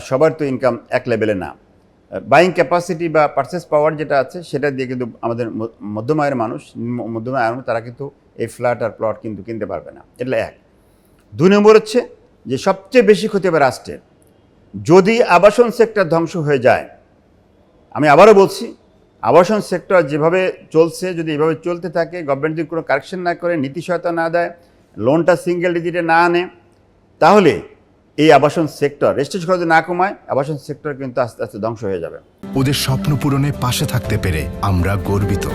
সবার তো ইনকাম এক লেভেলে না। বাইং ক্যাপাসিটি বা পারচেস পাওয়ার যেটা আছে সেটা দিয়ে কিন্তু আমাদের মধ্যম আয়ের মানুষ, মধ্যম আয়ের মানুষ তারা কিন্তু এই ফ্ল্যাট আর প্লট কিন্তু কিনতে পারবে না। এটা এক। 2 নম্বর হচ্ছে যে সবচেয়ে বেশি ক্ষতি হবে রাষ্ট্রের যদি আবাসন সেক্টর ধ্বংস হয়ে যায়। আমি আবারও বলছি, আবাসন সেক্টর যেভাবে চলছে যদি এভাবে চলতে থাকে, গভর্নমেন্ট যদি কোনো কারেকশন না করে, নীতি সহায়তা না দেয়, লোনটা সিঙ্গেল ডিজিটে না আনে, তাহলে এই আবাসন সেক্টর রেজিস্ট্রেশন খরচ না কমায় আবাসন সেক্টর কিন্তু আস্তে আস্তে ধ্বংস হয়ে যাবে। ওদের স্বপ্ন পূরণে পাশে থাকতে পেরে আমরা গর্বিত।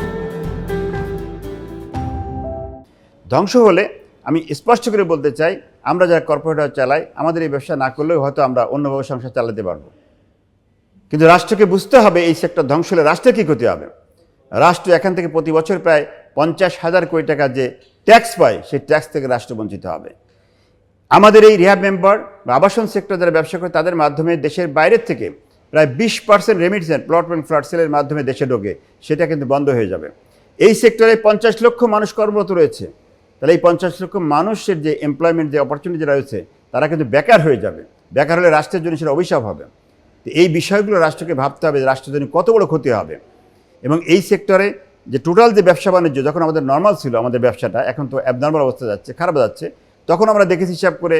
ধ্বংস হলে আমি স্পষ্ট করে বলতে চাই, আমরা যারা কর্পোরেট চালাই, আমাদের এই ব্যবসা না করলেও হয়তো আমরা অন্যভাবে সংসার চালাতে পারবো। কিন্তু রাষ্ট্রকে বুঝতে হবে এই সেক্টর ধ্বংস হলে রাষ্ট্রের কী ক্ষতি হবে। রাষ্ট্র এখান থেকে প্রতি বছর প্রায় 50,000 কোটি টাকা যে ট্যাক্স পায়, সেই ট্যাক্স থেকে রাষ্ট্র বঞ্চিত হবে। আমাদের এই রিহ্যাব মেম্বার বা আবাসন সেক্টর যারা ব্যবসা করে তাদের মাধ্যমে দেশের বাইরের থেকে প্রায় 20% রেমিটেন্স প্লট এবং ফ্ল্যাট সেলের মাধ্যমে দেশে ঢোকে, সেটা কিন্তু বন্ধ হয়ে যাবে। এই সেক্টরে 50 লক্ষ মানুষ কর্মরত রয়েছে। তাহলে এই 50 লক্ষ মানুষের যে এমপ্লয়মেন্ট যে অপরচুনিটি রয়েছে তারা কিন্তু বেকার হয়ে যাবে। বেকার হলে রাষ্ট্রের জন্য সেটা অভিশাপ হবে। তো এই বিষয়গুলো রাষ্ট্রকে ভাবতে হবে যে রাষ্ট্রের জন্য কত বড় ক্ষতি হবে। এবং এই সেক্টরে যে টোটাল যে ব্যবসা বাণিজ্য যখন আমাদের নর্মাল ছিল, আমাদের ব্যবসাটা এখন তো অ্যাবনর্মাল অবস্থা যাচ্ছে, খারাপ যাচ্ছে, তখন আমরা দেখেছি হিসাব করে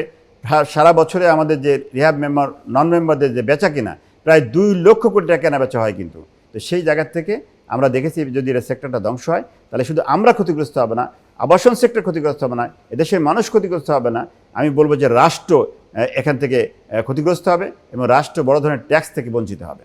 সারা বছরে আমাদের যে রিহ্যাব মেম্বার নন মেম্বারদের যে বেচা কিনা প্রায় 2 লক্ষ কোটি টাকা কেনা বেচা হয় কিন্তু। তো সেই জায়গা থেকে আমরা দেখেছি যদি এর সেক্টরটা ধ্বংস হয় তাহলে শুধু আমরা ক্ষতিগ্রস্ত হবে না, আবাসন সেক্টর ক্ষতিগ্রস্ত হবে না, এদেশের মানুষ ক্ষতিগ্রস্ত হবে না, আমি বলবো যে রাষ্ট্র এখান থেকে ক্ষতিগ্রস্ত হবে এবং রাষ্ট্র বড় ধরনের ট্যাক্স থেকে বঞ্চিত হবে।